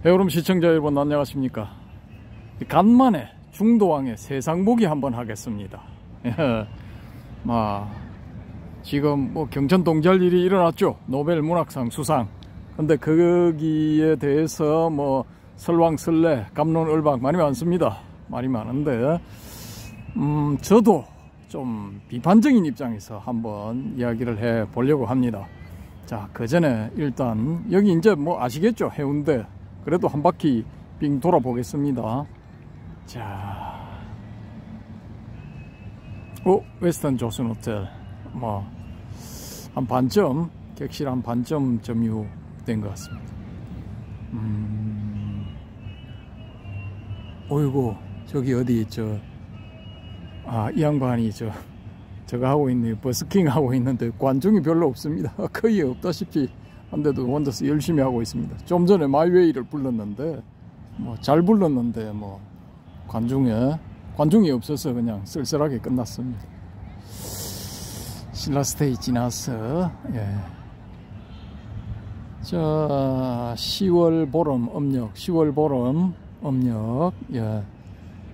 여러분 시청자 여러분 안녕하십니까. 간만에 중도왕의 세상보기 한번 하겠습니다. 지금 뭐 경천동지할 일이 일어났죠. 노벨 문학상 수상. 근데 거기에 대해서 뭐 설왕설래 갑론을박 말이 많습니다. 말이 많은데 저도 좀 비판적인 입장에서 한번 이야기를 해 보려고 합니다. 자, 그 전에 일단 여기 이제 뭐 아시겠죠? 해운대. 그래도 한 바퀴 빙 돌아보겠습니다. 자, 웨스턴 조선 호텔 뭐 한 반점, 객실 한 반점 점유된 것 같습니다. 어이구, 저기 어디 이 양반이 저거 하고 있네요. 버스킹 하고 있는데 관중이 별로 없습니다. 거의 없다시피 한데도 혼자서 열심히 하고 있습니다. 좀 전에 마이웨이를 불렀는데 뭐 잘 불렀는데 뭐 관중이 없어서 그냥 쓸쓸하게 끝났습니다. 신라스테이 지나서 자, 10월 보름 음력, 10월 보름 음력,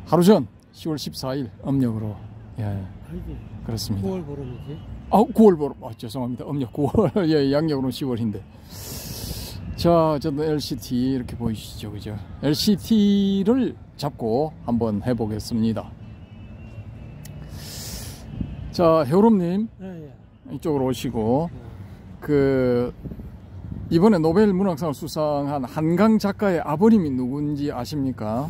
하루 전 10월 14일 음력으로 그렇습니다. 9월 보름이지? 9월 보름. 죄송합니다. 음력 9월. 양력으로는 10월인데. 자, 저는 LCT 이렇게 보이시죠, 그죠? LCT를 잡고 한번 해보겠습니다. 자, 효롬님 이쪽으로 오시고 이번에 노벨 문학상을 수상한 한강 작가의 아버님이 누군지 아십니까?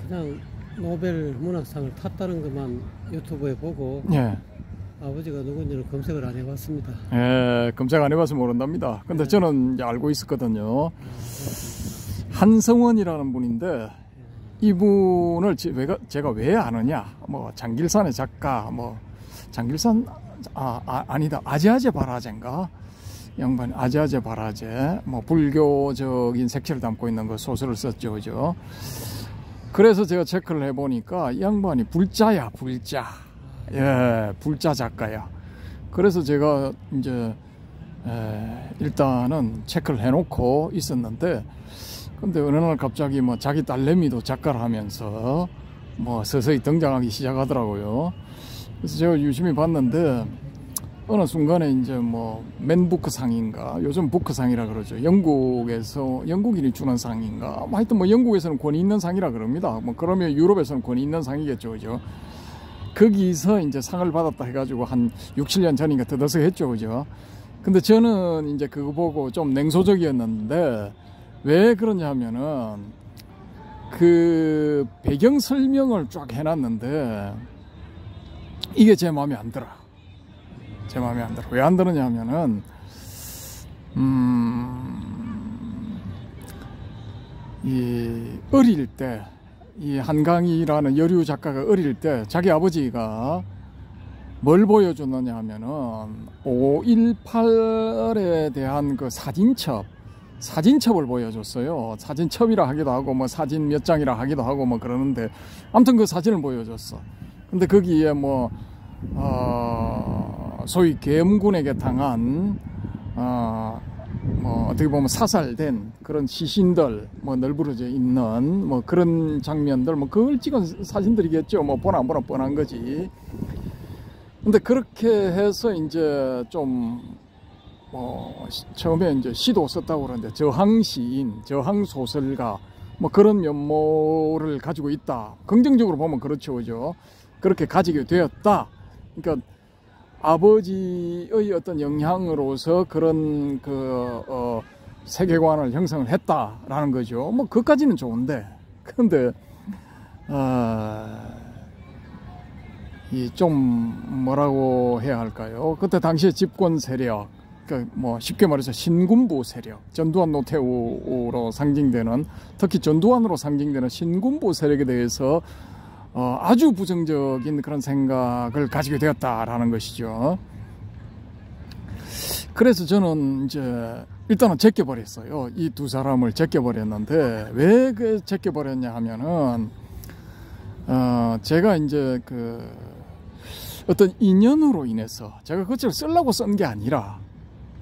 그냥 노벨 문학상을 탔다는 것만 유튜브에 보고 아버지가 누군지는 검색을 안 해봤습니다. 검색 안 해봐서 모른답니다. 근데 저는 이제 알고 있었거든요. 한성원이라는 분인데 이분을 제가 왜 아느냐, 뭐 장길산의 작가, 뭐 장길산 아니다, 아제아제 바라제인가, 양반이 아제아제 바라제, 뭐 불교적인 색채를 담고 있는 그 소설을 썼죠, 그죠? 그래서 제가 체크를 해보니까 이 양반이 불자야, 불자. 불자 작가야. 그래서 제가 이제 일단은 체크를 해놓고 있었는데, 근데 어느 날 갑자기 뭐 자기 딸내미도 작가를 하면서 뭐 서서히 등장하기 시작하더라고요. 그래서 제가 유심히 봤는데 어느 순간에 이제 뭐 맨부크상인가, 요즘 부크상이라 그러죠. 영국인이 주는 상인가, 하여튼 뭐 영국에서는 권위 있는 상이라 그럽니다. 뭐 그러면 유럽에서는 권위 있는 상이겠죠, 그죠? 거기서 이제 상을 받았다 해가지고 한 6, 7년 전인가 더더석했죠, 그죠? 근데 저는 이제 그거 보고 좀 냉소적이었는데 왜 그러냐 하면은 그 배경 설명을 쫙 해놨는데 이게 제 마음에 안 들어. 제 마음에 안 들어. 왜 안 들었냐 하면은 어릴 때 이 한강이라는 여류 작가가 어릴 때 자기 아버지가 뭘 보여줬느냐 하면은 5.18에 대한 그 사진첩을 보여줬어요. 사진첩이라 하기도 하고 뭐 사진 몇 장이라 하기도 하고 뭐 그러는데 아무튼 그 사진을 보여줬어. 근데 거기에 뭐 소위 계엄군에게 당한 뭐 어떻게 보면 사살된 그런 시신들 뭐 널브러져 있는 뭐 그런 장면들, 뭐 그걸 찍은 사진들이겠죠. 뭐 보나 안 보나 뻔한 거지. 근데 그렇게 해서 이제 좀 뭐 처음에 이제 시도 썼다고 그러는데 저항시인, 저항소설가 뭐 그런 면모를 가지고 있다. 긍정적으로 보면 그렇죠, 그죠? 그렇게 가지게 되었다. 그러니까 아버지의 어떤 영향으로서 그런 세계관을 형성을 했다라는 거죠. 뭐 그까지는 좋은데, 근데 이 좀 뭐라고 해야 할까요? 그때 당시에 집권 세력, 그러니까 뭐 쉽게 말해서 신군부 세력, 전두환 노태우로 상징되는, 특히 전두환으로 상징되는 신군부 세력에 대해서 아주 부정적인 그런 생각을 가지게 되었다라는 것이죠. 그래서 저는 이제 일단은 제껴버렸어요. 이 두 사람을 제껴버렸는데 왜 그 제껴버렸냐 하면은 제가 이제 어떤 인연으로 인해서 제가 그것을 쓰려고 쓴 게 아니라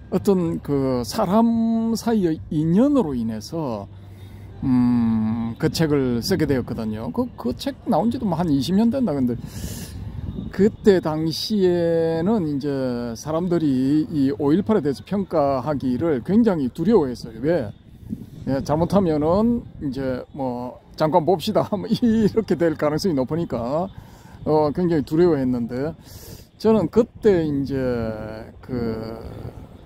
어떤 그 사람 사이의 인연으로 인해서 그 책을 쓰게 되었거든요. 그 책 나온 지도 한 20년 된다. 근데 그때 당시에는 이제 사람들이 이 5.18에 대해서 평가하기를 굉장히 두려워했어요. 왜? 예, 잘못하면은 이제 뭐 잠깐 봅시다 이렇게 될 가능성이 높으니까 굉장히 두려워했는데, 저는 그때 이제 그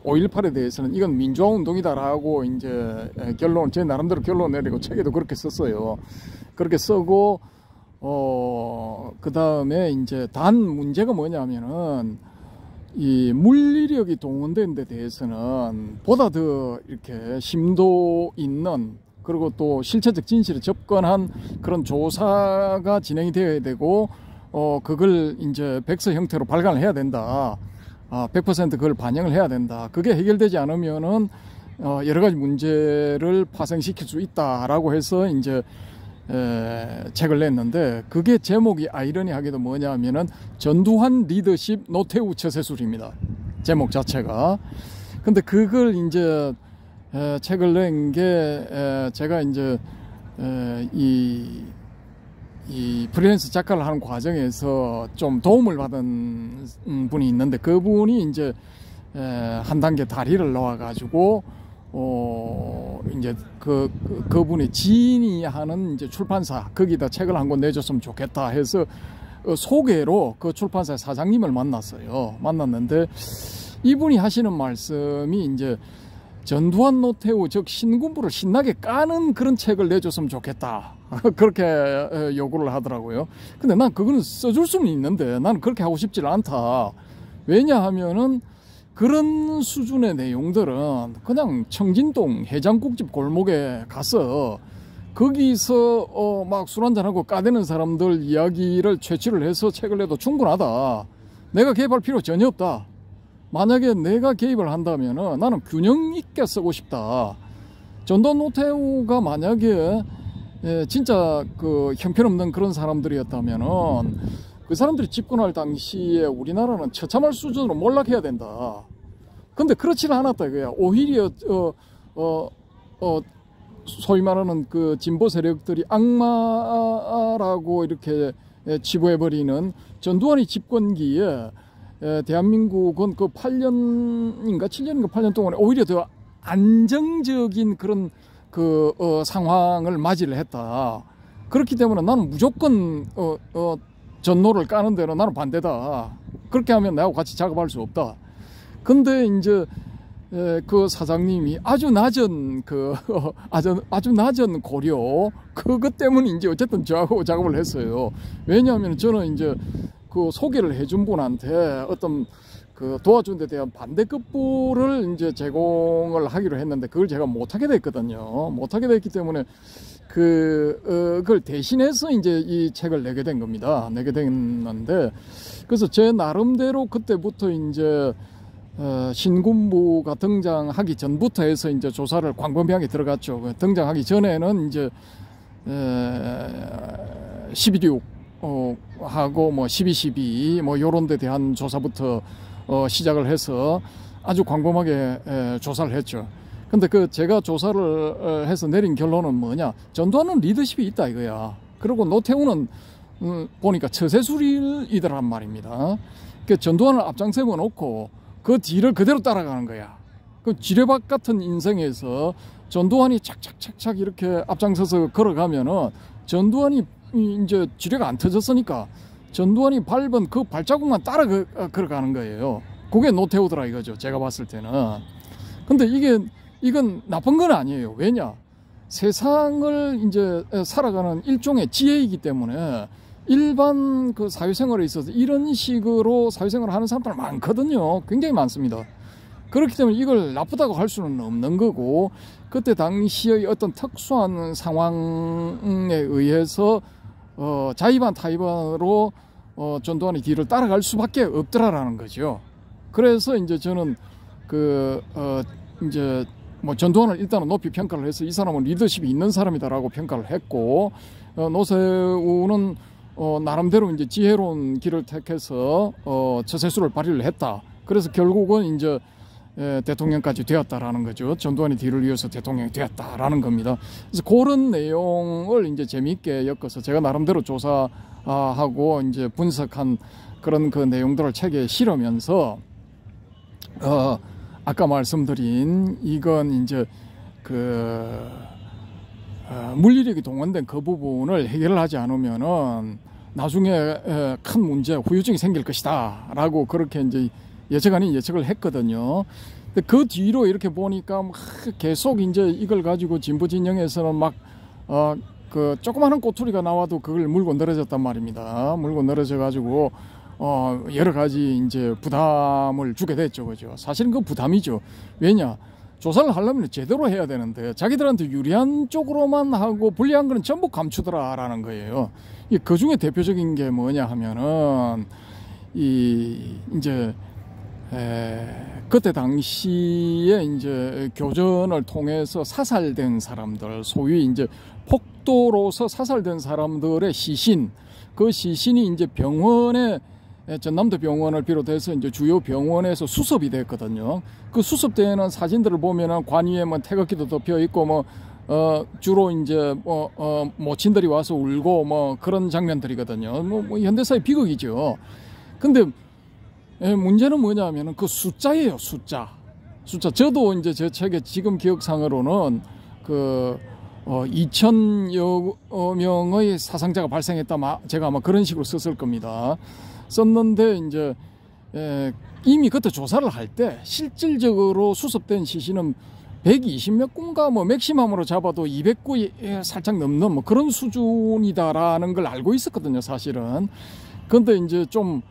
5.18에 대해서는 이건 민주화 운동이다라고 이제 제 나름대로 결론 내리고 책에도 그렇게 썼어요. 그렇게 쓰고 그 다음에 이제 단 문제가 뭐냐면은 이 물리력이 동원된 데 대해서는 보다 더 이렇게 심도 있는, 그리고 또 실체적 진실에 접근한 그런 조사가 진행이 되어야 되고, 그걸 이제 백서 형태로 발간을 해야 된다. 100% 그걸 반영을 해야 된다. 그게 해결되지 않으면은 여러 가지 문제를 파생시킬 수 있다라고 해서 이제 책을 냈는데, 그게 제목이 아이러니하게도 뭐냐면은 전두환 리더십 노태우 처세술입니다. 제목 자체가. 근데 그걸 이제 책을 낸 게 제가 이제 이 프리랜서 작가를 하는 과정에서 좀 도움을 받은 분이 있는데, 그분이 이제 한 단계 다리를 놓아 가지고 이제 그분의 지인이 하는 이제 출판사, 거기다 책을 한 권 내줬으면 좋겠다 해서 소개로 그 출판사의 사장님을 만났어요. 만났는데 이분이 하시는 말씀이 이제 전두환 노태우 즉 신군부를 신나게 까는 그런 책을 내줬으면 좋겠다 그렇게 요구를 하더라고요. 근데 난 그거는 써줄 수는 있는데 나는 그렇게 하고 싶지 않다. 왜냐하면은 그런 수준의 내용들은 그냥 청진동 해장국집 골목에 가서 거기서 막 술 한잔하고 까대는 사람들 이야기를 채취를 해서 책을 내도 충분하다. 내가 개입할 필요 전혀 없다. 만약에 내가 개입을 한다면은 나는 균형 있게 쓰고 싶다. 전두환 노태우가 만약에 진짜 그 형편없는 그런 사람들이었다면은 그 사람들이 집권할 당시에 우리나라는 처참할 수준으로 몰락해야 된다. 근데 그렇지는 않았다 이거야. 오히려 소위 말하는 그 진보 세력들이 악마라고 이렇게 치부해버리는 전두환이 집권기에 대한민국은 그 8년인가 7년인가 8년 동안에 오히려 더 안정적인 그런 그 상황을 맞이를 했다. 그렇기 때문에 나는 무조건 전노를 까는 데는 나는 반대다. 그렇게 하면 나하고 같이 작업할 수 없다. 근데 이제 그 사장님이 아주 낮은 아주 낮은 고려 그것 때문에 이제 어쨌든 저하고 작업을 했어요. 왜냐하면 저는 이제 그 소개를 해준 분한테 어떤 그 도와준 데 대한 반대급부를 이제 제공을 하기로 했는데 그걸 제가 못하게 됐거든요. 못하게 됐기 때문에 그걸 대신해서 이제 이 책을 내게 된 겁니다. 내게 됐는데, 그래서 제 나름대로 그때부터 이제 신군부가 등장하기 전부터 해서 이제 조사를 광범위하게 들어갔죠. 등장하기 전에는 이제 12.6 하고 뭐 12.12 뭐 요런 데 대한 조사부터 시작을 해서 아주 광범하게 조사를 했죠. 근데 제가 조사를 해서 내린 결론은 뭐냐, 전두환은 리더십이 있다 이거야. 그리고 노태우는 보니까 처세술이더란 말입니다. 그 전두환을 앞장세워 놓고 그 뒤를 그대로 따라가는 거야. 그 지뢰밭 같은 인생에서 전두환이 착착착착 이렇게 앞장서서 걸어가면은 전두환이 이제 지뢰가 안 터졌으니까 전두환이 밟은 그 발자국만 따라 걸어가는 거예요. 그게 노태우더라 이거죠. 제가 봤을 때는. 근데 이건 나쁜 건 아니에요. 왜냐? 세상을 이제 살아가는 일종의 지혜이기 때문에 일반 그 사회생활에 있어서 이런 식으로 사회생활을 하는 사람들 많거든요. 굉장히 많습니다. 그렇기 때문에 이걸 나쁘다고 할 수는 없는 거고, 그때 당시의 어떤 특수한 상황에 의해서 자의반 타의반으로 전두환의 뒤를 따라갈 수밖에 없더라라는 거죠. 그래서 이제 저는 이제 뭐 전두환을 일단은 높이 평가를 해서 이 사람은 리더십이 있는 사람이다라고 평가를 했고, 노태우는 나름대로 이제 지혜로운 길을 택해서 처세술을 발휘를 했다. 그래서 결국은 이제 대통령까지 되었다라는 거죠. 전두환의 뒤를 이어서 대통령이 되었다라는 겁니다. 그래서 그런 내용을 이제 재미있게 엮어서 제가 나름대로 조사하고 이제 분석한 그런 그 내용들을 책에 실으면서 아까 말씀드린 이건 이제 물리력이 동원된 그 부분을 해결을 하지 않으면은 나중에 큰 문제, 후유증이 생길 것이다 라고 그렇게 이제 예측 아닌 예측을 했거든요. 근데 그 뒤로 이렇게 보니까 막 계속 이제 이걸 가지고 진보 진영에서는 막 그 조그마한 꼬투리가 나와도 그걸 물고 늘어졌단 말입니다. 물고 늘어져 가지고 여러 가지 이제 부담을 주게 됐죠, 그죠? 사실은 그 부담이죠. 왜냐? 조사를 하려면 제대로 해야 되는데 자기들한테 유리한 쪽으로만 하고 불리한 거는 전부 감추더라라는 거예요. 그 중에 대표적인 게 뭐냐 하면은 이제 그때 당시에 이제 교전을 통해서 사살된 사람들, 소위 이제 폭도로서 사살된 사람들의 시신, 그 시신이 이제 병원에 전남도 병원을 비롯해서 이제 주요 병원에서 수습이 됐거든요. 그 수습되는 사진들을 보면은 관 위에 뭐 태극기도 덮여 있고 뭐 주로 이제 모친들이 와서 울고 뭐 그런 장면들이거든요. 뭐 현대사의 비극이죠. 근데 문제는 뭐냐면은 그 숫자예요, 숫자. 저도 이제 제 책에 지금 기억상으로는 2,000여 명의 사상자가 발생했다. 제가 아마 그런 식으로 썼을 겁니다. 썼는데 이제 이미 그때 조사를 할 때 실질적으로 수습된 시신은 120몇 구인가 뭐 맥시멈으로 잡아도 200구 살짝 넘는 뭐 그런 수준이다라는 걸 알고 있었거든요, 사실은. 근데 이제 좀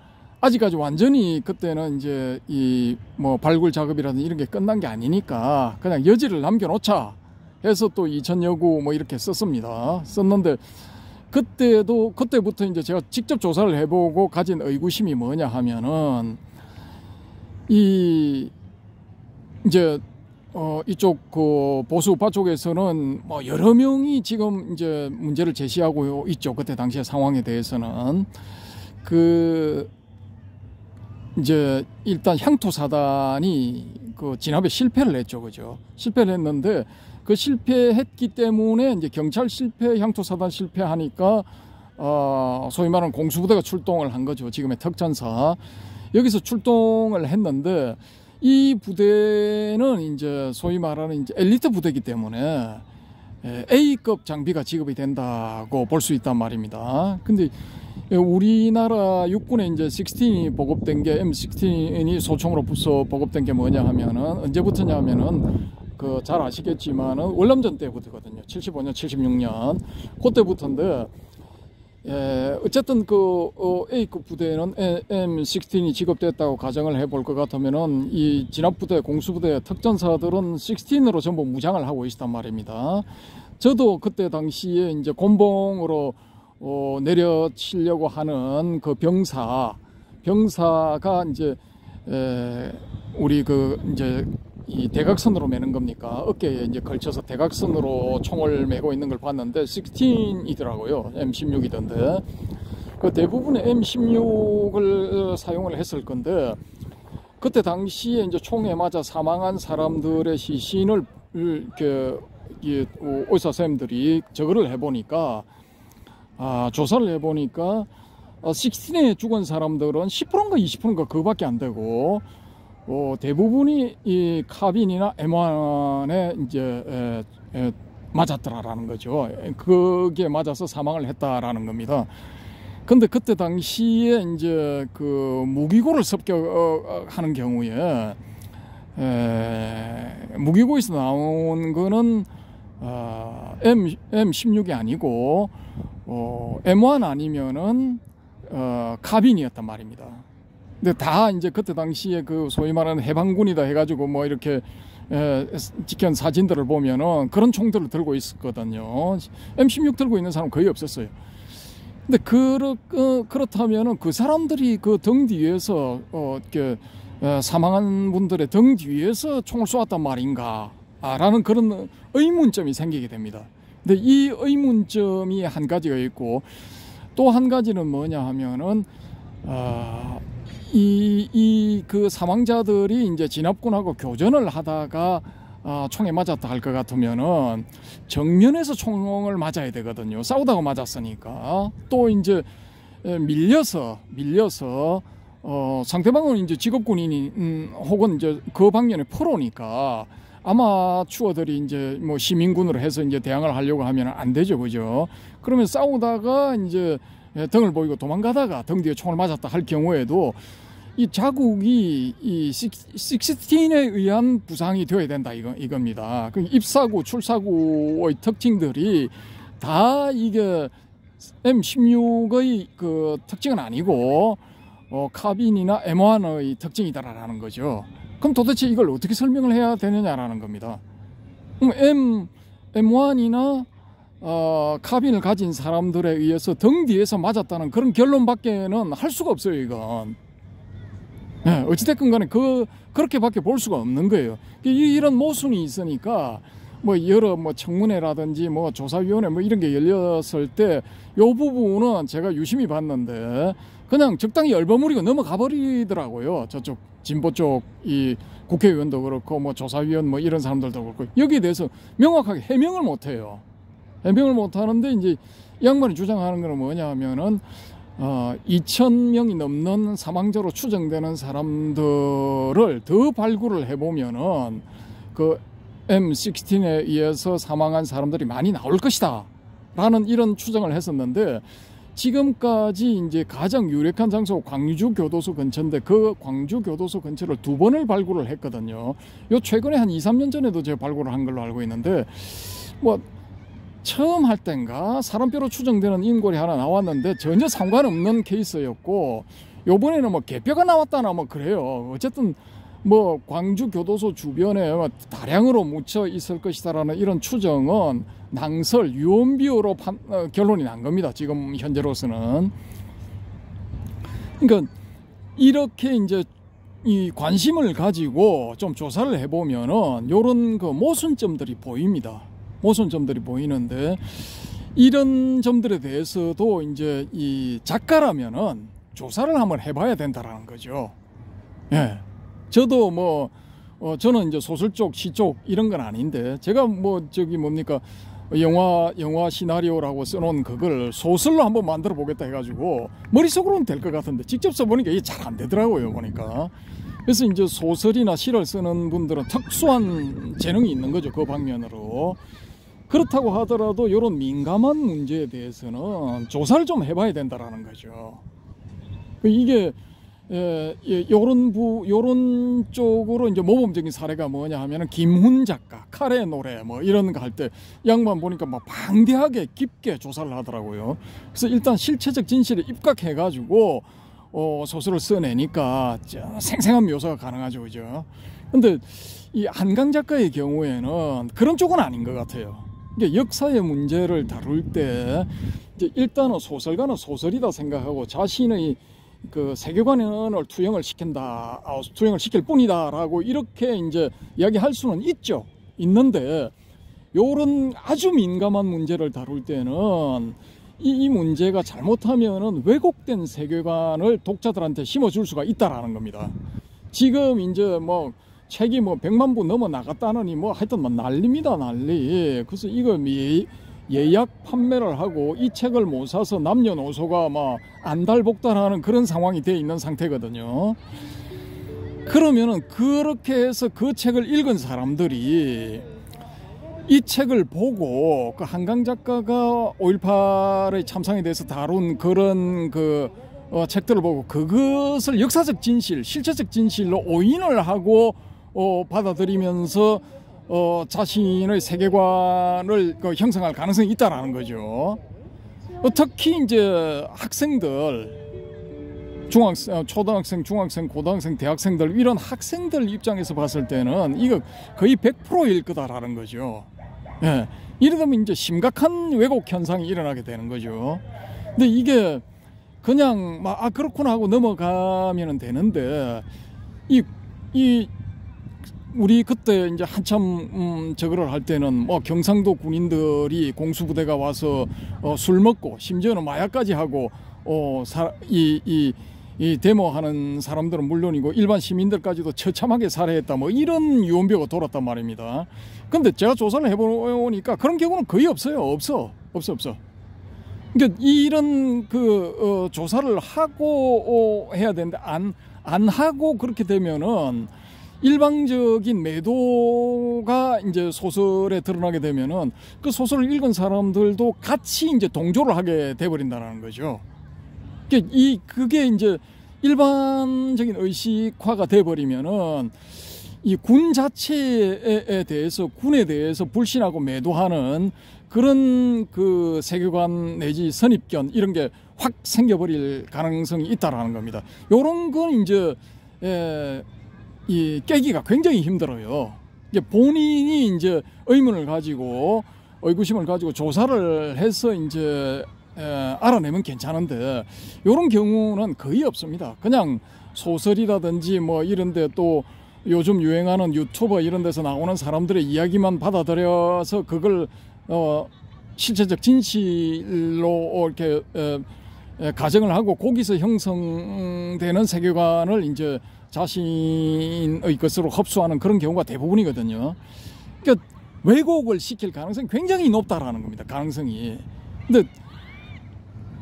아직까지 완전히 그때는 이제 이 뭐 발굴 작업이라든지 이런 게 끝난 게 아니니까 그냥 여지를 남겨놓자 해서 또 2,000여 구 뭐 이렇게 썼습니다. 썼는데 그때부터 이제 제가 직접 조사를 해보고 가진 의구심이 뭐냐 하면은 이제 이쪽 그 보수 우파 쪽에서는 뭐 여러 명이 지금 이제 문제를 제시하고 있죠. 그때 당시의 상황에 대해서는 이제 일단 향토 사단이 그 진압에 실패를 했죠, 그죠? 실패를 했는데 그 실패했기 때문에 이제 경찰 실패, 향토 사단 실패하니까 소위 말하는 공수부대가 출동을 한 거죠. 지금의 특전사 여기서 출동을 했는데 이 부대는 이제 소위 말하는 이제 엘리트 부대이기 때문에 A급 장비가 지급이 된다고 볼 수 있단 말입니다. 근데 우리나라 육군에 이제 16이 보급된 게 M16이 소총으로 보급된 게 뭐냐 하면은 언제부터냐 하면은 잘 아시겠지만은 월남전 때부터거든요. 75년, 76년 그때부터인데 어쨌든 A급 부대는 M16이 지급됐다고 가정을 해볼 것 같으면은 이 진압부대, 공수부대, 특전사들은 16으로 전부 무장을 하고 있단 말입니다. 저도 그때 당시에 이제 곤봉으로 내려치려고 하는 그 병사가 이제 우리 이제 이 대각선으로 매는 겁니까? 어깨에 이제 걸쳐서 대각선으로 총을 메고 있는 걸 봤는데 16이더라고요. M16이던데 그 대부분의 M16을 사용을 했을 건데 그때 당시에 이제 총에 맞아 사망한 사람들의 시신을 의사 선생님들이 저거를 해보니까 조사를 해보니까 16에 죽은 사람들은 10%인가 20%인가 그거밖에 안 되고 대부분이 이 카빈이나 M1에 이제 맞았더라라는 거죠. 그게 맞아서 사망을 했다라는 겁니다. 근데 그때 당시에 이제 무기고를 습격하는 경우에 무기고에서 나온 거는 M16이 아니고 M1 아니면은 카빈이었단 말입니다. 근데 다 이제 그때 당시에 소위 말하는 해방군이다 해가지고 뭐 이렇게 찍힌 사진들을 보면은 그런 총들을 들고 있었거든요. M16 들고 있는 사람 거의 없었어요. 근데 그렇다면은 그 사람들이 그 등 뒤에서 사망한 분들의 등 뒤에서 총을 쏘았단 말인가? 라는 그런 의문점이 생기게 됩니다. 근데 이 의문점이 한 가지가 있고 또 한 가지는 뭐냐 하면은 그 사망자들이 이제 진압군하고 교전을 하다가 총에 맞았다 할 것 같으면은 정면에서 총을 맞아야 되거든요. 싸우다가 맞았으니까. 또 이제 밀려서 상대방은 이제 직업군인이 혹은 이제 그 방면에 프로니까 아마추어들이 이제 뭐 시민군으로 해서 이제 대항을 하려고 하면 안 되죠, 그죠? 그러면 싸우다가 이제 등을 보이고 도망가다가 등 뒤에 총을 맞았다 할 경우에도 이 자국이 이 16에 의한 부상이 되어야 된다 이겁니다. 그 입사구, 출사구의 특징들이 다 이게 M16의 그 특징은 아니고 카빈이나 M1의 특징이다라는 거죠. 그럼 도대체 이걸 어떻게 설명을 해야 되느냐라는 겁니다. 그럼 M1이나 카빈을 가진 사람들에 의해서 등 뒤에서 맞았다는 그런 결론밖에는 할 수가 없어요, 이건. 네, 어찌됐건 간에 그렇게밖에 볼 수가 없는 거예요. 이런 모순이 있으니까 뭐 여러 뭐 청문회라든지 뭐 조사위원회 뭐 이런 게 열렸을 때 요 부분은 제가 유심히 봤는데 그냥 적당히 얼버무리고 넘어가 버리더라고요. 저쪽 진보 쪽 이 국회의원도 그렇고 뭐 조사위원 뭐 이런 사람들도 그렇고 여기에 대해서 명확하게 해명을 못 해요. 해명을 못 하는데 이제 이 양반이 주장하는 건 뭐냐 하면은 2,000명이 넘는 사망자로 추정되는 사람들을 더 발굴을 해보면은 그 M16에 의해서 사망한 사람들이 많이 나올 것이다 라는 이런 추정을 했었는데 지금까지 이제 가장 유력한 장소가 광주 교도소 근처인데 그 광주 교도소 근처를 2번을 발굴을 했거든요. 요 최근에 한 2, 3년 전에도 제가 발굴을 한 걸로 알고 있는데 뭐 처음 할 땐가 사람뼈로 추정되는 인골이 하나 나왔는데 전혀 상관없는 케이스였고 요번에는 뭐 개뼈가 나왔다나 뭐 그래요. 어쨌든 뭐 광주 교도소 주변에 다량으로 묻혀 있을 것이다라는 이런 추정은 낭설, 유언비어로 결론이 난 겁니다. 지금 현재로서는. 그러니까 이렇게 이제 이 관심을 가지고 좀 조사를 해보면은 요런 그 모순점들이 보입니다. 모순점들이 보이는데 이런 점들에 대해서도 이제 이 작가라면은 조사를 한번 해봐야 된다라는 거죠. 예. 저도 뭐 저는 이제 소설 쪽, 시 쪽 이런 건 아닌데 제가 뭐 저기 뭡니까 영화 시나리오라고 써놓은 그걸 소설로 한번 만들어 보겠다 해가지고 머릿속으로는 될 것 같은데 직접 써보니까 이게 잘 안 되더라고요 보니까. 그래서 이제 소설이나 시를 쓰는 분들은 특수한 재능이 있는 거죠 그 방면으로. 그렇다고 하더라도 이런 민감한 문제에 대해서는 조사를 좀 해봐야 된다라는 거죠. 이게 요런 쪽으로 이제 모범적인 사례가 뭐냐 하면은 김훈 작가 칼의 노래 뭐 이런 거 할 때 양반 보니까 막 방대하게 깊게 조사를 하더라고요. 그래서 일단 실체적 진실에 입각해 가지고 소설을 써내니까 생생한 묘사가 가능하죠, 그죠? 근데 이 한강 작가의 경우에는 그런 쪽은 아닌 것 같아요. 이게 역사의 문제를 다룰 때 이제 일단은 소설가는 소설이다 생각하고 자신의 그 세계관을 투영을 시킨다, 투영을 시킬 뿐이다라고 이렇게 이제 이야기할 수는 있는데 요런 아주 민감한 문제를 다룰 때는 이 문제가 잘못하면은 왜곡된 세계관을 독자들한테 심어줄 수가 있다라는 겁니다. 지금 이제 뭐 책이 뭐 100만 부 넘어 나갔다느니 뭐 하여튼 뭐 난립니다, 난리. 그래서 이거 예약 판매를 하고 이 책을 못 사서 남녀노소가 막 안달복달하는 그런 상황이 돼 있는 상태거든요. 그러면은 그렇게 해서 그 책을 읽은 사람들이 이 책을 보고 그 한강 작가가 5.18의 참상에 대해서 다룬 그런 책들을 보고 그것을 역사적 진실, 실체적 진실로 오인을 하고 받아들이면서 자신의 세계관을 형성할 가능성이 있다라는 거죠. 특히 이제 학생들, 초등학생, 중학생, 고등학생, 대학생들 이런 학생들 입장에서 봤을 때는 이거 거의 100%일 거다라는 거죠. 예. 이러면 이제 심각한 왜곡 현상이 일어나게 되는 거죠. 근데 이게 그냥 막 그렇구나 하고 넘어가면 되는데 우리 그때 이제 한참 저거를 할 때는 뭐 경상도 군인들이 공수부대가 와서 술 먹고 심지어는 마약까지 하고 이 데모하는 사람들은 물론이고 일반 시민들까지도 처참하게 살해했다 뭐 이런 유언비어가 돌았단 말입니다. 근데 제가 조사를 해보니까 그런 경우는 거의 없어요. 없어. 그러니까 이런 조사를 하고 해야 되는데 안 하고 그렇게 되면은 일방적인 매도가 이제 소설에 드러나게 되면은 그 소설을 읽은 사람들도 같이 이제 동조를 하게 돼버린다는 거죠. 그게 이제 일반적인 의식화가 돼버리면은 이 군 자체에 대해서 군에 대해서 불신하고 매도하는 그런 그 세계관 내지 선입견 이런 게 확 생겨버릴 가능성이 있다라는 겁니다. 요런 건 이제 이 깨기가 굉장히 힘들어요. 이게 본인이 이제 의문을 가지고 의구심을 가지고 조사를 해서 이제 알아내면 괜찮은데 요런 경우는 거의 없습니다. 그냥 소설이라든지 뭐 이런데 또 요즘 유행하는 유튜버 이런 데서 나오는 사람들의 이야기만 받아들여서 그걸 실체적 진실로 이렇게 가정을 하고 거기서 형성되는 세계관을 이제 자신의 것으로 흡수하는 그런 경우가 대부분이거든요. 그러니까 왜곡을 시킬 가능성이 굉장히 높다라는 겁니다. 가능성이. 근데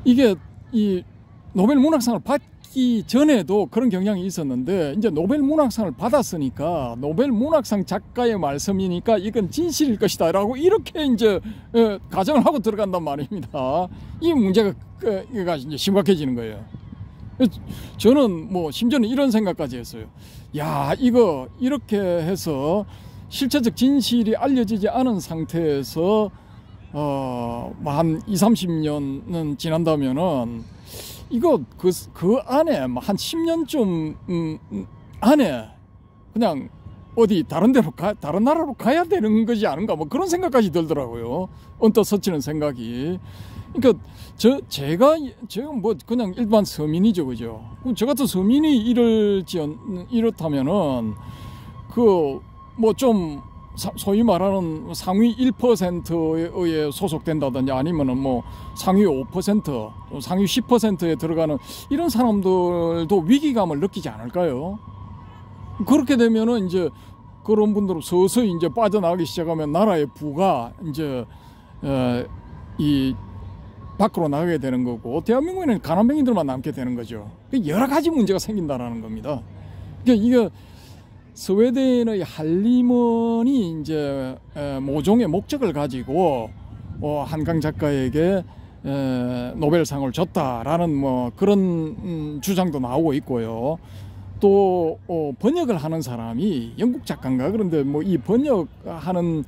이게 이 노벨 문학상을 받기 전에도 그런 경향이 있었는데 이제 노벨 문학상을 받았으니까 노벨 문학상 작가의 말씀이니까 이건 진실일 것이다라고 이렇게 이제 가정을 하고 들어간단 말입니다. 이 문제가 이제 심각해지는 거예요. 저는 뭐 심지어는 이런 생각까지 했어요. 야, 이거 이렇게 해서 실체적 진실이 알려지지 않은 상태에서 한 20-30년은 지난다면은 이거 그 안에 한 10년쯤 안에 그냥 어디 다른 나라로 가야 되는 것이 아닌가 뭐 그런 생각까지 들더라고요. 언뜻 스치는 생각이. 그러니까 제가 뭐 그냥 일반 서민이죠, 그죠? 저 같은 서민이 이렇다면은 뭐 좀 소위 말하는 상위 1%에 소속된다든지 아니면은 뭐 상위 5%, 상위 10%에 들어가는 이런 사람들도 위기감을 느끼지 않을까요? 그렇게 되면은 이제 그런 분들은 서서히 이제 빠져나가기 시작하면 나라의 부가 이제 이 밖으로 나가게 되는 거고 대한민국에는 가난뱅이들만 남게 되는 거죠. 여러 가지 문제가 생긴다라는 겁니다. 그러니까 이게 스웨덴의 할리먼이 이제 모종의 목적을 가지고 한강 작가에게 노벨상을 줬다라는 뭐 그런 주장도 나오고 있고요. 또 번역을 하는 사람이 영국 작가인가 그런데 뭐 이 번역하는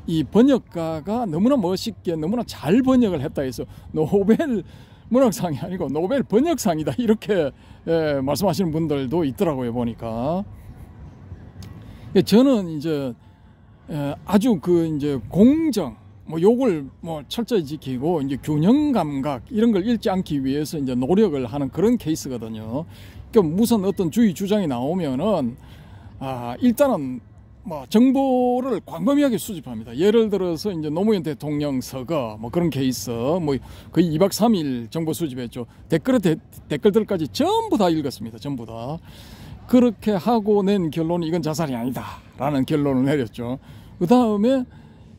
이 번역가가 너무나 멋있게 너무나 잘 번역을 했다 해서 노벨 문학상이 아니고 노벨 번역상이다 이렇게 말씀하시는 분들도 있더라고요 보니까. 저는 이제 아주 이제 공정 뭐 요걸 뭐 철저히 지키고 이제 균형 감각 이런 걸 잃지 않기 위해서 이제 노력을 하는 그런 케이스거든요. 그러니까 무슨 어떤 주의 주장이 나오면은 일단은 뭐 정보를 광범위하게 수집합니다. 예를 들어서 이제 노무현 대통령 서거 뭐 그런 케이스 뭐 거의 2박 3일 정보 수집했죠. 댓글들까지 전부 다 읽었습니다. 전부 다. 그렇게 하고 낸 결론이 이건 자살이 아니다 라는 결론을 내렸죠. 그 다음에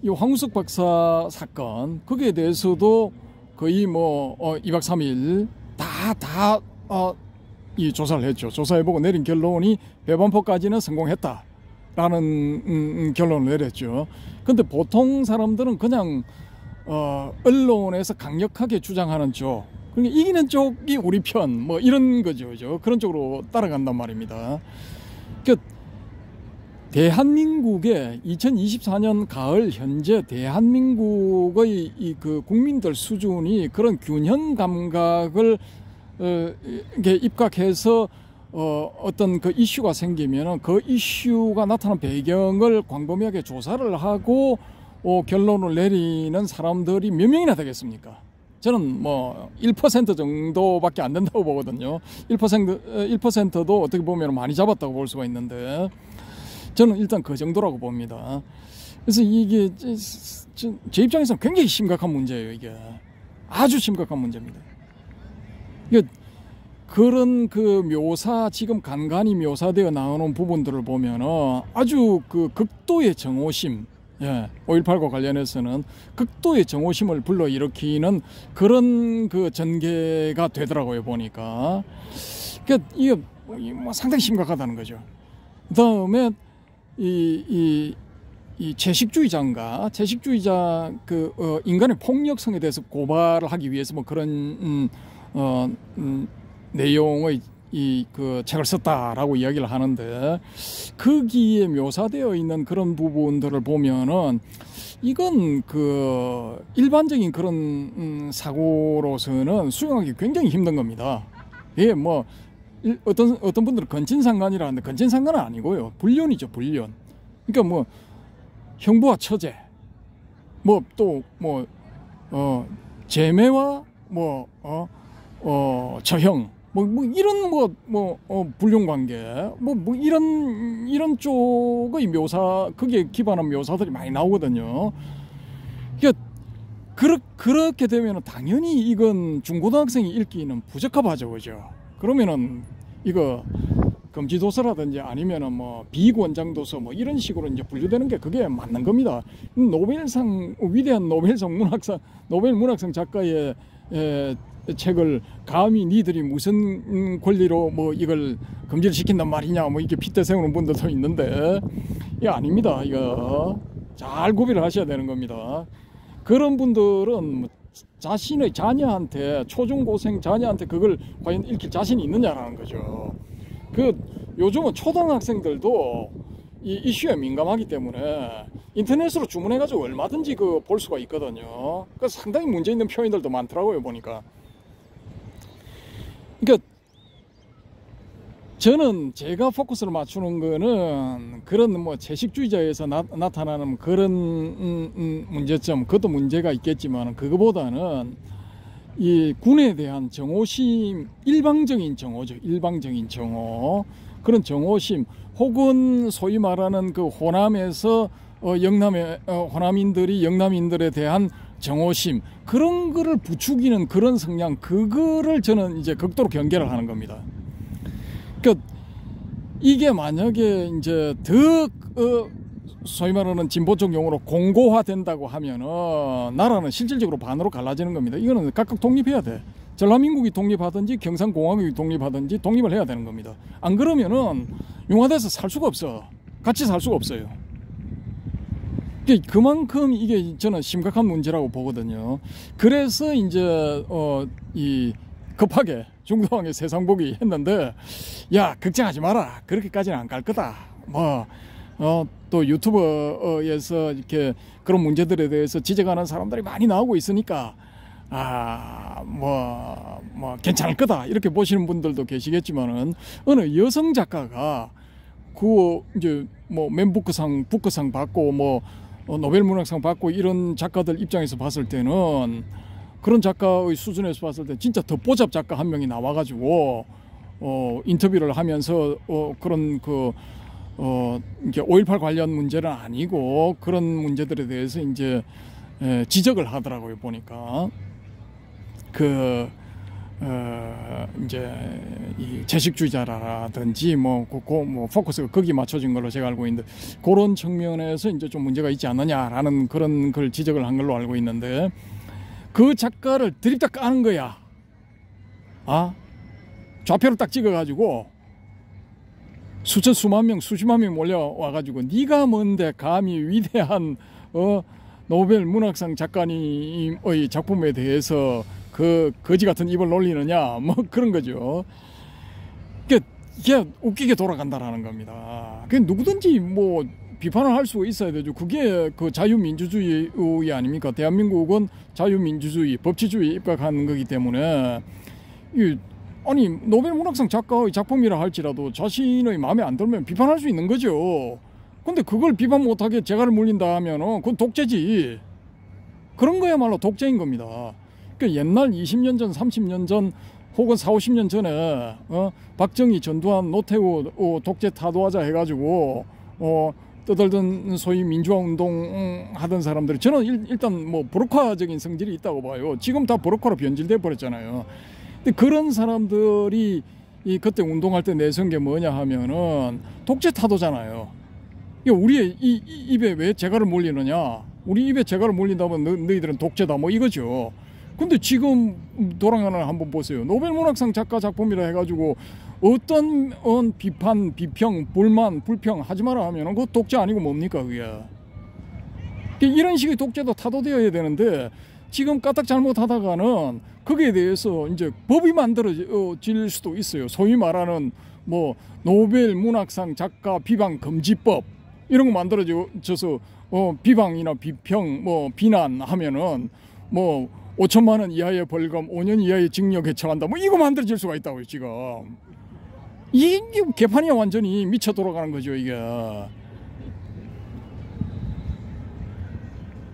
이 황우석 박사 사건 거기에 대해서도 거의 뭐 2박 3일 이 조사를 했죠. 조사해보고 내린 결론이 배반포까지는 성공했다 라는 결론을 내렸죠. 근데 보통 사람들은 그냥 언론에서 강력하게 주장하는 쪽, 그러니까 이기는 쪽이 우리 편 뭐 이런 거죠, 그죠? 그런 쪽으로 따라간단 말입니다. 그러니까 대한민국의 2024년 가을 현재 대한민국의 그 국민들 수준이 그런 균형 감각을 이렇게 입각해서 어떤 그 이슈가 생기면 그 이슈가 나타난 배경을 광범위하게 조사를 하고 결론을 내리는 사람들이 몇 명이나 되겠습니까? 저는 뭐 1% 정도밖에 안 된다고 보거든요. 1%도 어떻게 보면 많이 잡았다고 볼 수가 있는데 저는 일단 그 정도라고 봅니다. 그래서 이게 제 입장에서는 굉장히 심각한 문제예요. 이게 아주 심각한 문제입니다. 이게 그런 그 묘사, 지금 간간히 묘사되어 나오는 부분들을 보면은 아주 그 극도의 정오심, 5.18과 관련해서는 극도의 정오심을 불러일으키는 그런 그 전개가 되더라고요, 보니까. 그러니까 이게 뭐 상당히 심각하다는 거죠. 그 다음에 이 채식주의자인가, 채식주의자 인간의 폭력성에 대해서 고발을 하기 위해서 뭐 그런 내용의 그 책을 썼다라고 이야기를 하는데, 거기에 묘사되어 있는 그런 부분들을 보면은 이건 그 일반적인 그런 사고로서는 수용하기 굉장히 힘든 겁니다. 예, 뭐 어떤 분들은 건친상간이라는데 건친상간은 아니고요, 불륜이죠, 불륜. 그러니까 뭐 형부와 처제, 뭐 또 뭐 제매와 처형, 뭐 이런 불륜 관계, 이런 쪽의 묘사, 거기에 기반한 묘사들이 많이 나오거든요. 그러니까 그렇게 되면 당연히 이건 중고등학생이 읽기는 부적합하죠, 그죠? 그러면은 이거 금지도서라든지 아니면은 뭐 비권장도서 뭐 이런 식으로 이제 분류되는 게 그게 맞는 겁니다. 노벨상, 위대한 노벨 문학상 작가의 책을 감히 니들이 무슨 권리로 뭐 이걸 금지를 시킨단 말이냐, 뭐 이렇게 핏대 세우는 분들도 있는데, 이게 아닙니다. 이거 잘 구별을 하셔야 되는 겁니다. 그런 분들은 자신의 자녀한테, 초중고생 자녀한테 그걸 과연 읽힐 자신이 있느냐라는 거죠. 요즘은 초등학생들도 이 이슈에 민감하기 때문에 인터넷으로 주문해가지고 얼마든지 볼 수가 있거든요. 그래서 상당히 문제 있는 표현들도 많더라고요, 보니까. 그러니까 저는 제가 포커스를 맞추는 거는 그런 뭐 채식주의자에서 나타나는 그런 문제점, 그것도 문제가 있겠지만, 그거보다는 이 군에 대한 정오심, 일방적인 정오죠. 일방적인 정오. 그런 정오심, 혹은 소위 말하는 그 호남에서 호남인들이 영남인들에 대한 정오심, 그런 거를 부추기는 그런 성향, 그거를 저는 이제 극도로 경계를 하는 겁니다. 그러니까 이게 만약에 이제 더 소위 말하는 진보적 용어로 공고화된다고 하면은 나라는 실질적으로 반으로 갈라지는 겁니다. 이거는 각각 독립해야 돼. 전라민국이 독립하든지 경상공화국이 독립하든지 독립을 해야 되는 겁니다. 안 그러면은 융화돼서 살 수가 없어. 같이 살 수가 없어요. 그만큼 이게 저는 심각한 문제라고 보거든요. 그래서 이제 이 급하게 중도항의 세상보기 했는데, 야, 걱정하지 마라, 그렇게까지는 안 갈 거다. 또 유튜브에서 이렇게 그런 문제들에 대해서 지적하는 사람들이 많이 나오고 있으니까 괜찮을 거다, 이렇게 보시는 분들도 계시겠지만은, 어느 여성 작가가 이제 북크상 받고 노벨 문학상 받고 이런 작가들 입장에서 봤을 때는, 그런 작가의 수준에서 봤을 때 진짜 덧보잡 작가 한 명이 나와가지고 인터뷰를 하면서 그런 이제 5.18 관련 문제는 아니고 그런 문제들에 대해서 이제 지적을 하더라고요, 보니까. 이제 이 채식주의자라든지 포커스가 거기 맞춰진 걸로 제가 알고 있는데, 그런 측면에서 이제 좀 문제가 있지 않느냐라는 그런 걸 지적을 한 걸로 알고 있는데, 그 작가를 드립다 까는 거야. 좌표를 딱 찍어가지고 수만 명, 수십만 명 몰려와가지고, 네가 뭔데 감히 위대한 노벨 문학상 작가님의 작품에 대해서 그 거지 같은 입을 놀리느냐, 그런 거죠. 이게 웃기게 돌아간다라는 겁니다. 누구든지 비판을 할 수가 있어야 되죠. 그게 그 자유민주주의 아닙니까? 대한민국은 자유민주주의, 법치주의에 입각한 거기 때문에, 아니 노벨 문학상 작가의 작품이라 할지라도 자신의 마음에 안 들면 비판할 수 있는 거죠. 근데 그걸 비판 못하게 재갈을 물린다 하면은 그건 독재지. 그런 거야말로 독재인 겁니다. 그러니까 옛날 20년 전, 30년 전 혹은 40, 50년 전에 박정희, 전두환, 노태우 독재 타도하자 해가지고 떠들던 소위 민주화 운동 하던 사람들이, 저는 일단 뭐 버럭화적인 성질이 있다고 봐요. 지금 다 버럭화로 변질돼 버렸잖아요. 근데 그런 사람들이 그때 운동할 때 내세운 게 뭐냐 하면은 독재 타도잖아요. 우리의 이 입에 왜 재갈을 몰리느냐? 우리 입에 재갈을 몰린다면 너희들은 독재다 뭐 이거죠. 근데 지금 돌아가는 한번 보세요. 노벨 문학상 작가 작품이라 해가지고 어떤 비판, 비평, 불만, 불평 하지 마라 하면은 그거 독재 아니고 뭡니까 그게? 이런 식의 독재도 타도되어야 되는데 지금 까딱 잘못하다가는 거기에 대해서 이제 법이 만들어질 수도 있어요. 소위 말하는 뭐 노벨 문학상 작가 비방 금지법 이런 거 만들어져서 비방이나 비평 뭐 비난하면은 뭐 5천만 원 이하의 벌금 5년 이하의 징역에 처한다 뭐 이거 만들어질 수가 있다고요 지금. 이게 개판이야 완전히 미쳐 돌아가는 거죠 이게.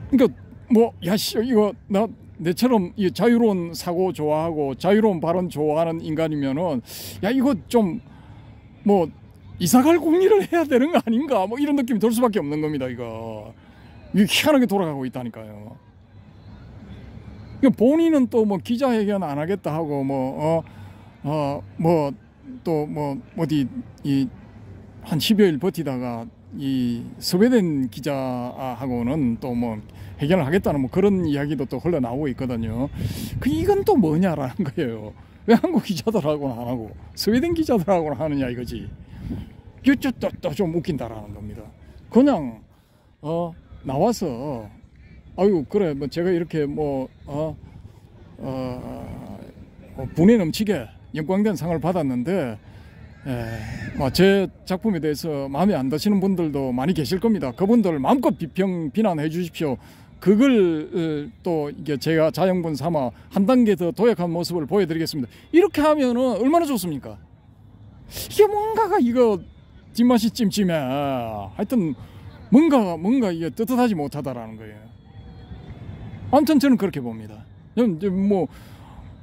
그러니까 뭐 야씨 이거 내처럼 이 자유로운 사고 좋아하고 자유로운 발언 좋아하는 인간이면은 야 이거 좀 뭐 이사갈 공리를 해야 되는 거 아닌가 뭐 이런 느낌이 들 수밖에 없는 겁니다 이거. 이게 희한하게 돌아가고 있다니까요. 본인은 또 뭐 기자회견 안 하겠다 하고 뭐 또 뭐 어디 한 10여일 버티다가 이 스웨덴 기자하고는 또 뭐 회견을 하겠다는 뭐 그런 이야기도 또 흘러나오고 있거든요. 이건 또 뭐냐라는 거예요. 왜 한국 기자들하고는 안 하고 스웨덴 기자들하고는 하느냐 이거지. 이게 또 좀 웃긴다라는 겁니다. 그냥 나와서 아유 그래 뭐 제가 이렇게 분에 넘치게 영광된 상을 받았는데 제 작품에 대해서 마음에 안 드시는 분들도 많이 계실 겁니다. 그분들 마음껏 비난해 주십시오. 그걸 또 이게 제가 자영분 삼아 한 단계 더 도약한 모습을 보여드리겠습니다. 이렇게 하면은 얼마나 좋습니까? 이게 뭔가가 이거 뒷맛이 찜찜해. 하여튼 뭔가 이게 떳떳하지 못하다라는 거예요. 아무튼 저는 그렇게 봅니다. 뭐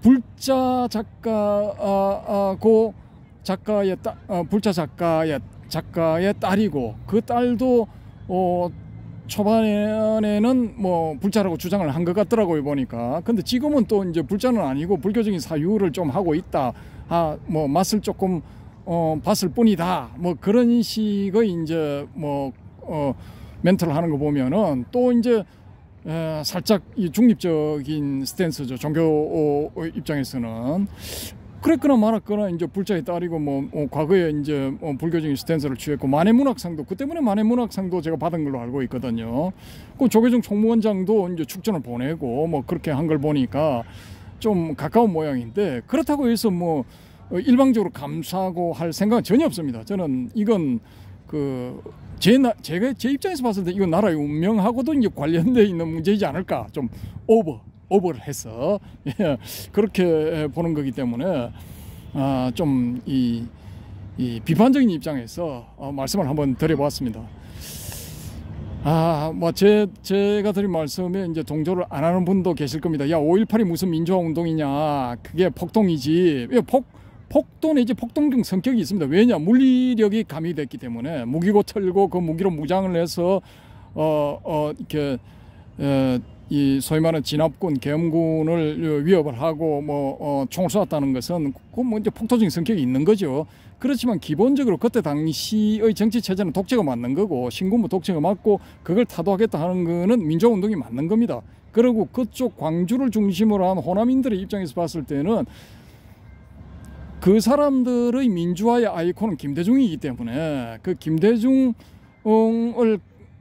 불자 작가고 작가의 불자 작가의 딸이고 그 딸도 초반에는 뭐 불자라고 주장을 한 것 같더라고요 보니까. 근데 지금은 또 이제 불자는 아니고 불교적인 사유를 좀 하고 있다. 뭐 맛을 조금 봤을 뿐이다. 뭐 그런 식의 이제 뭐 멘트를 하는 거 보면은 또 이제 살짝 이 중립적인 스탠스죠. 종교 입장에서는. 그랬거나 말았거나 이제 불자의 딸이고 뭐 과거에 이제 불교적인 스탠스를 취했고 만해문학상도 그 때문에 만해문학상도 제가 받은 걸로 알고 있거든요. 그 조계종 총무원장도 이제 축전을 보내고 뭐 그렇게 한 걸 보니까 좀 가까운 모양인데 그렇다고 해서 뭐 일방적으로 감싸고 할 생각은 전혀 없습니다. 저는 이건 제 입장에서 봤을 때 이건 나라의 운명하고도 이제 관련되어 있는 문제이지 않을까. 좀 오버를 해서 그렇게 보는 거기 때문에 좀 이 비판적인 입장에서 말씀을 한번 드려봤습니다. 뭐 제가 드린 말씀에 이제 동조를 안 하는 분도 계실 겁니다. 야 5.18이 무슨 민주화 운동이냐 그게 폭동이지. 폭도 내지 폭동적 성격이 있습니다. 왜냐 물리력이 가미됐기 때문에 무기고 털고 그 무기로 무장을 해서 이렇게 이 소위 말하는 진압군, 계엄군을 위협을 하고 뭐 총을 쏘았다는 것은 그 뭐 이제 폭도적인 성격이 있는 거죠. 그렇지만 기본적으로 그때 당시의 정치 체제는 독재가 맞는 거고 신군부 독재가 맞고 그걸 타도하겠다 하는 거는 민주화 운동이 맞는 겁니다. 그리고 그쪽 광주를 중심으로 한 호남인들의 입장에서 봤을 때는 그 사람들의 민주화의 아이콘은 김대중이기 때문에 그 김대중을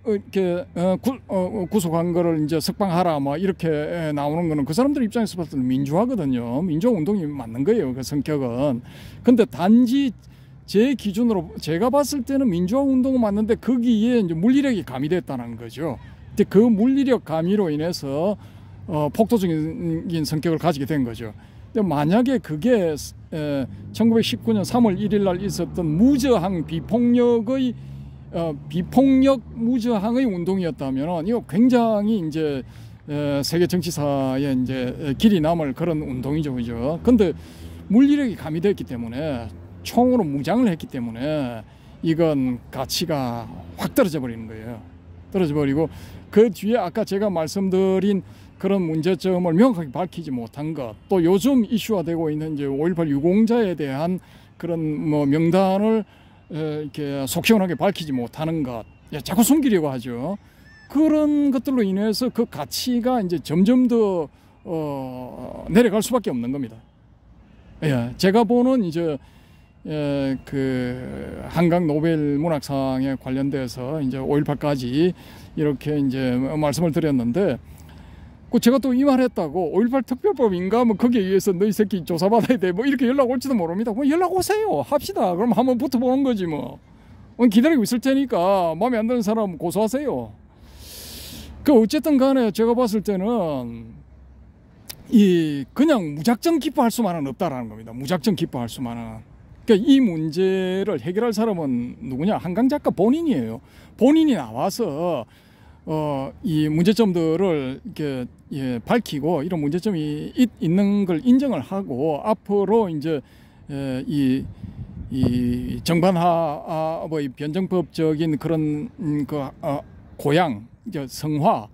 이렇게 구속한 거를 이제 석방하라 뭐 이렇게 나오는 거는 그 사람들 입장에서 봤을 때는 민주화거든요. 민주화 운동이 맞는 거예요. 그 성격은. 근데 단지 제 기준으로 제가 봤을 때는 민주화 운동은 맞는데 거기에 이제 물리력이 가미됐다는 거죠. 근데 그 물리력 가미로 인해서 폭도적인 성격을 가지게 된 거죠. 근데 만약에 그게 1919년 3월 1일 날 있었던 무저항 비폭력 무저항의 운동이었다면 이거 굉장히 이제 세계 정치사에 이제 길이 남을 그런 운동이죠, 그죠? 근데 물리력이 가미됐기 때문에 총으로 무장을 했기 때문에 이건 가치가 확 떨어져 버리는 거예요. 떨어져 버리고 그 뒤에 아까 제가 말씀드린 그런 문제점을 명확하게 밝히지 못한 것, 또 요즘 이슈화 되고 있는 이제 5.18 유공자에 대한 그런 뭐 명단을 이렇게 속 시원하게 밝히지 못하는 것, 자꾸 숨기려고 하죠. 그런 것들로 인해서 그 가치가 이제 점점 더 내려갈 수밖에 없는 겁니다. 예, 제가 보는 이제 그 한강 노벨 문학상에 관련돼서 이제 5.18까지 이렇게 이제 말씀을 드렸는데, 그 제가 또 이 말 했다고 5.18 특별법인가 뭐 거기에 의해서 너희 새끼 조사받아야 돼 뭐 이렇게 연락 올지도 모릅니다. 뭐 연락 오세요. 합시다. 그럼 한번 붙어보는 거지 뭐. 기다리고 있을 테니까 마음에 안 드는 사람 고소하세요. 그 어쨌든 간에 제가 봤을 때는 이 그냥 무작정 기뻐할 수만은 없다라는 겁니다. 무작정 기뻐할 수만은. 그러니까 이 문제를 해결할 사람은 누구냐? 한강 작가 본인이에요. 본인이 나와서 이 문제점들을 이렇게 밝히고 이런 문제점이 있는 걸 인정을 하고 앞으로 이제 이 정반하 뭐 변정법적인 그런 고양 이제 성화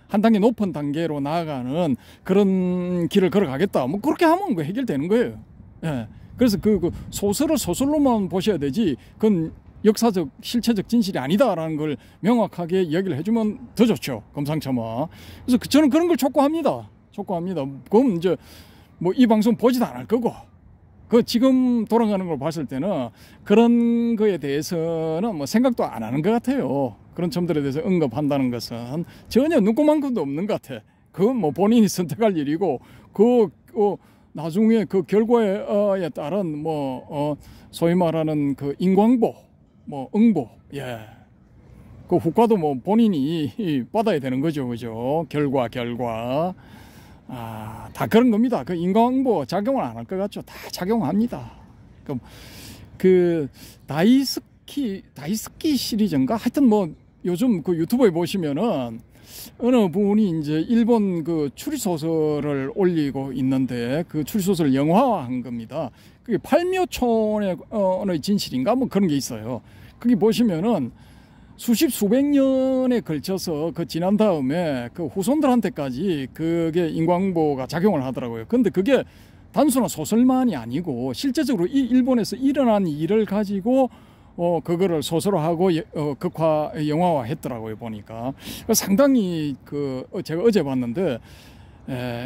한 단계 높은 단계로 나아가는 그런 길을 걸어가겠다. 뭐 그렇게 하면 그 해결되는 거예요. 예. 그래서 그 소설을 소설로만 보셔야 되지, 그건 역사적 실체적 진실이 아니다라는 걸 명확하게 이야기를 해주면 더 좋죠. 검상첨화. 그래서 저는 그런 걸 촉구합니다. 그럼 이제 뭐 이 방송 보지도 않을 거고, 그 지금 돌아가는 걸 봤을 때는 그런 거에 대해서는 뭐 생각도 안 하는 것 같아요. 그런 점들에 대해서 언급한다는 것은 전혀 눈꼽만큼도 없는 것 같아. 그건 뭐 본인이 선택할 일이고, 나중에 그 결과에 따른 소위 말하는 그 인광보, 응보, 그 후과도 뭐 본인이 받아야 되는 거죠, 그죠? 결과. 다 그런 겁니다. 그 인광보 작용을 안 할 것 같죠? 다 작용합니다. 그 다이스키 시리즈인가? 하여튼 뭐 요즘 그 유튜브에 보시면은 어느 분이 이제 일본 그 추리소설을 올리고 있는데, 그 추리소설을 영화화한 겁니다. 그게 팔묘촌의 어느 진실인가 뭐 그런 게 있어요. 거기 보시면은 수백 년에 걸쳐서 그 지난 다음에 그 후손들한테까지 그게 인광보가 작용을 하더라고요. 근데 그게 단순한 소설만이 아니고 실제적으로 이 일본에서 일어난 일을 가지고 그거를 소설화하고 극화 영화화 했더라고요. 보니까 상당히 제가 어제 봤는데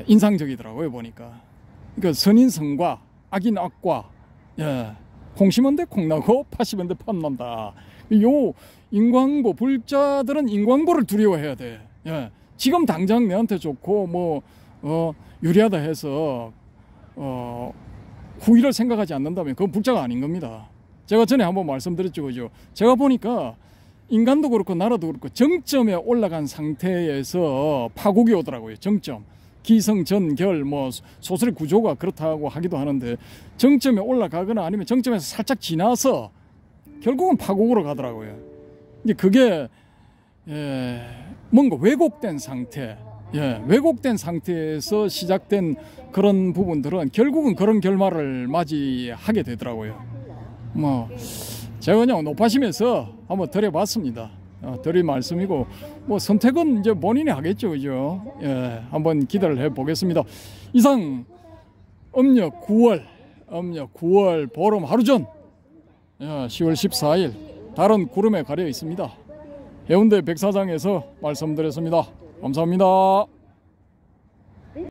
인상적이더라고요. 보니까 그러니까 선인성과 악인 악과, 콩 심은 데 콩나고 파 심은 데 팥난다. 요 인광보 불자들은 인광보를 두려워해야 돼. 지금 당장 내한테 좋고 유리하다 해서 후일을 생각하지 않는다면 그건 불자가 아닌 겁니다. 제가 전에 한번 말씀드렸죠, 그죠? 제가 보니까 인간도 그렇고 나라도 그렇고 정점에 올라간 상태에서 파국이 오더라고요. 정점. 기성전결 소설의 구조가 그렇다고 하기도 하는데, 정점에 올라가거나 아니면 정점에서 살짝 지나서 결국은 파국으로 가더라고요. 이제 그게 뭔가 왜곡된 상태, 왜곡된 상태에서 시작된 그런 부분들은 결국은 그런 결말을 맞이하게 되더라고요. 제가 그냥 높아심에서 한번 드려봤습니다. 드릴 말씀이고, 선택은 이제 본인이 하겠죠, 그죠? 한번 기대를 해보겠습니다. 이상 음력 9월 보름 하루 전 10월 14일 달은 구름에 가려 있습니다. 해운대 백사장에서 말씀드렸습니다. 감사합니다.